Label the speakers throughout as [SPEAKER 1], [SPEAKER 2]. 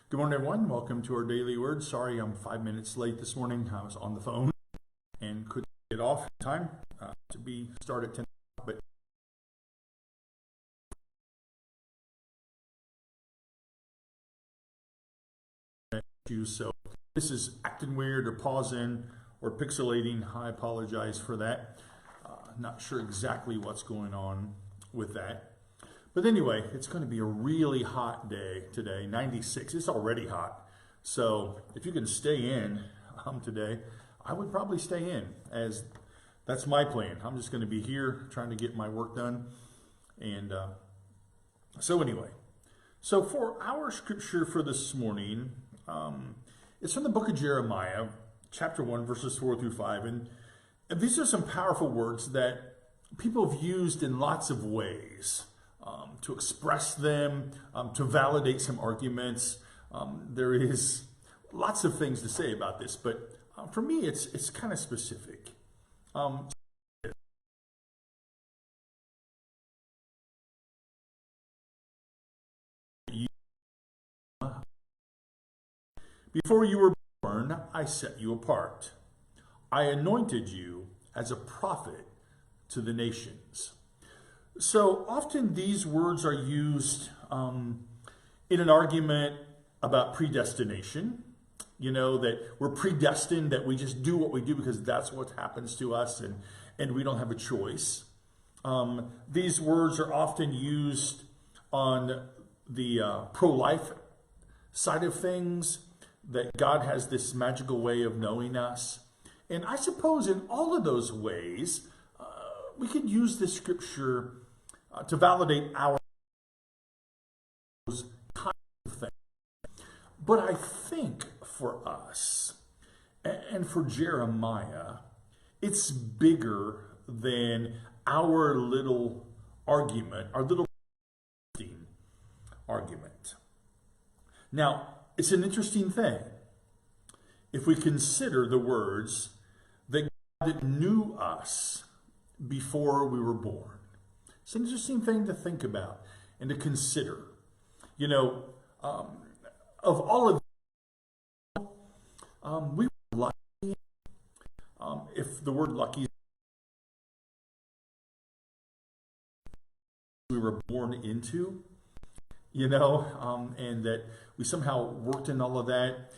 [SPEAKER 1] Good morning, everyone. Welcome to our daily word. Sorry, I'm 5 minutes late this morning. I was on the phone and couldn't get off in time to be start at 10 o'clock. But so this is acting weird or pausing or pixelating. I apologize for that. Not sure exactly what's going on with that. But anyway, it's going to be a really hot day today, 96. It's already hot. So if you can stay in today, I would probably stay in, as that's my plan. I'm just going to be here trying to get my work done. And so anyway, so for our scripture for this morning, it's from the book of Jeremiah, chapter 1, verses 4 through 5. And these are some powerful words that people have used in lots of ways. To express them, to validate some arguments. There is lots of things to say about this, but for me, it's kind of specific. Before you were born, I set you apart. I anointed you as a prophet to the nations. So often these words are used in an argument about predestination. You know, that we're predestined, that we just do what we do because that's what happens to us and we don't have a choice. These words are often used on the pro-life side of things, that God has this magical way of knowing us. And I suppose in all of those ways, we could use this scripture to validate our kind of thing. But I think for us and for Jeremiah, it's bigger than our little argument, our little argument. Now, it's an interesting thing if we consider the words that God knew us before we were born. It's an interesting thing to think about and to consider. You know, of all of we were lucky. If the word lucky, we were born into, you know, and that we somehow worked in all of that.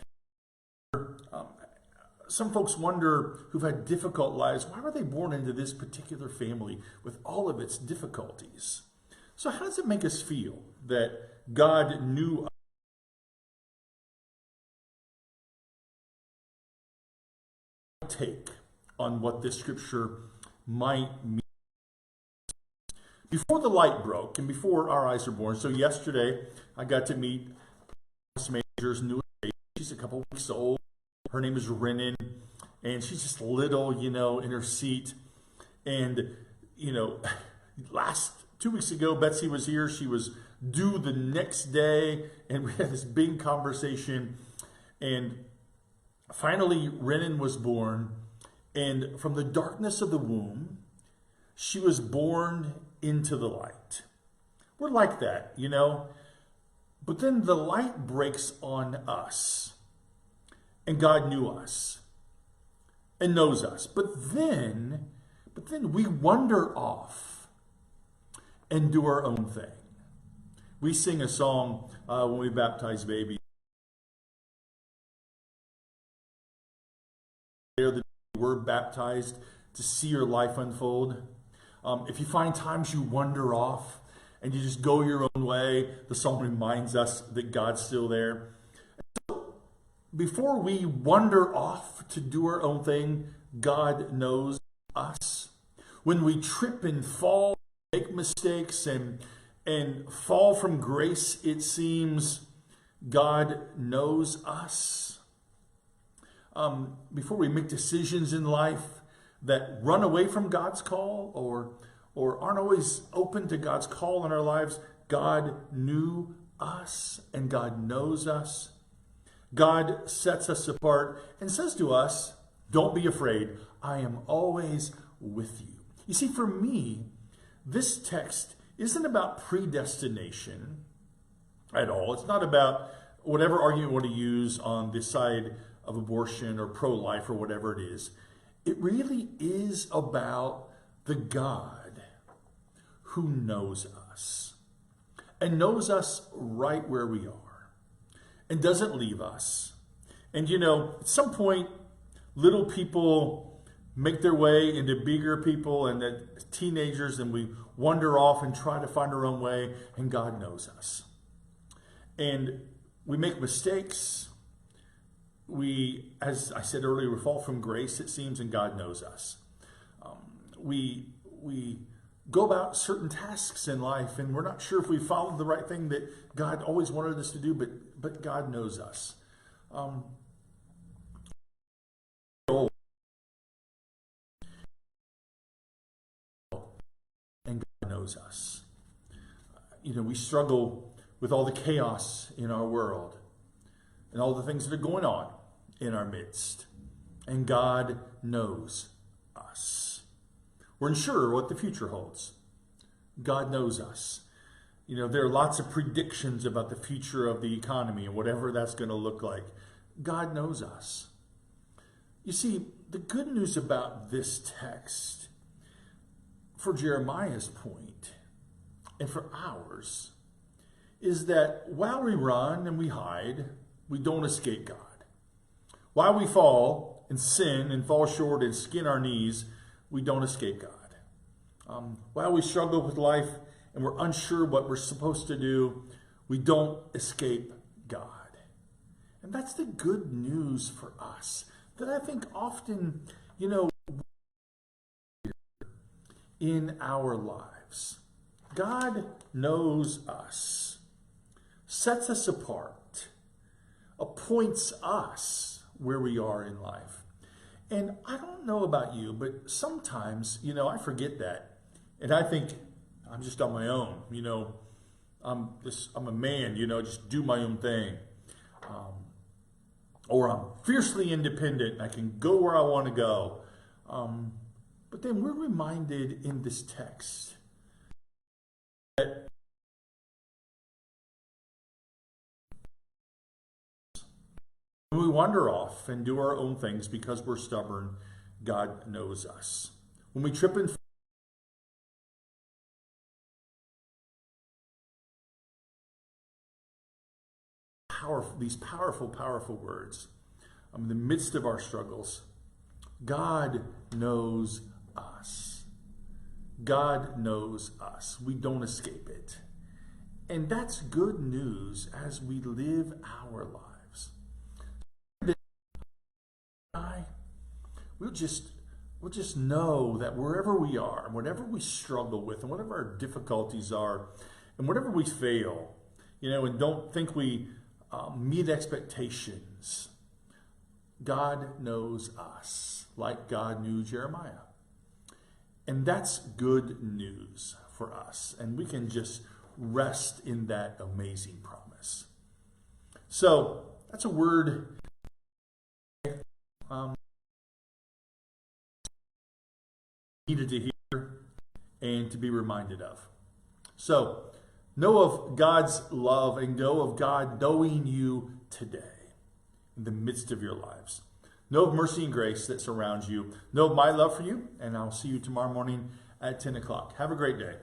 [SPEAKER 1] Some folks wonder, who've had difficult lives, why were they born into this particular family with all of its difficulties? So how does it make us feel that God knew our take on what this scripture might mean? Before the light broke and before our eyes were born, so yesterday I got to meet Major's newest baby. She's a couple weeks old. Her name is Renan, and she's just little, you know, in her seat. And, you know, 2 weeks ago, Betsy was here. She was due the next day, and we had this big conversation. And finally, Renan was born. And from the darkness of the womb, she was born into the light. We're like that, you know. But then the light breaks on us. And God knew us and knows us. But then we wander off and do our own thing. We sing a song when we baptize babies. They're the word baptized to see your life unfold. If you find times you wander off and you just go your own way, the song reminds us that God's still there. Before we wander off to do our own thing, God knows us. When we trip and fall, make mistakes and fall from grace, it seems God knows us. Before we make decisions in life that run away from God's call or aren't always open to God's call in our lives, God knew us and God knows us. God sets us apart and says to us, don't be afraid. I am always with you. You see, for me, this text isn't about predestination at all. It's not about whatever argument you want to use on this side of abortion or pro-life or whatever it is, it really is about the God who knows us and knows us right where we are and doesn't leave us. And at some point, little people make their way into bigger people and the teenagers, and we wander off and try to find our own way, and God knows us. And we make mistakes. We, as I said earlier, we fall from grace, it seems, and God knows us. We go about certain tasks in life, and we're not sure if we followed the right thing that God always wanted us to do, but God knows us. And God knows us. We struggle with all the chaos in our world and all the things that are going on in our midst. And God knows us. We're unsure what the future holds. God knows us. There are lots of predictions about the future of the economy and whatever that's going to look like. God knows us. You see, the good news about this text, for Jeremiah's point and for ours, is that while we run and we hide, we don't escape God. While we fall and sin and fall short and skin our knees, we don't escape God. While we struggle with life and we're unsure what we're supposed to do, we don't escape God. And that's the good news for us that I think often, in our lives. God knows us, sets us apart, appoints us where we are in life. And I don't know about you, but sometimes, I forget that. And I think I'm just on my own, I'm a man, just do my own thing. Or I'm fiercely independent. I can go where I want to go. But then we're reminded in this text that when we wander off and do our own things because we're stubborn, God knows us. When we trip and these powerful words, in the midst of our struggles, God knows us. God knows us. We don't escape it. And that's good news as we live our lives. We'll just know that wherever we are, whatever we struggle with, and whatever our difficulties are, and whatever we fail, and don't think we meet expectations, God knows us like God knew Jeremiah. And that's good news for us. And we can just rest in that amazing promise. So that's a word needed to hear and to be reminded of. So know of God's love and know of God knowing you today in the midst of your lives. Know of mercy and grace that surrounds you. Know of my love for you, and I'll see you tomorrow morning at 10 o'clock. Have a great day.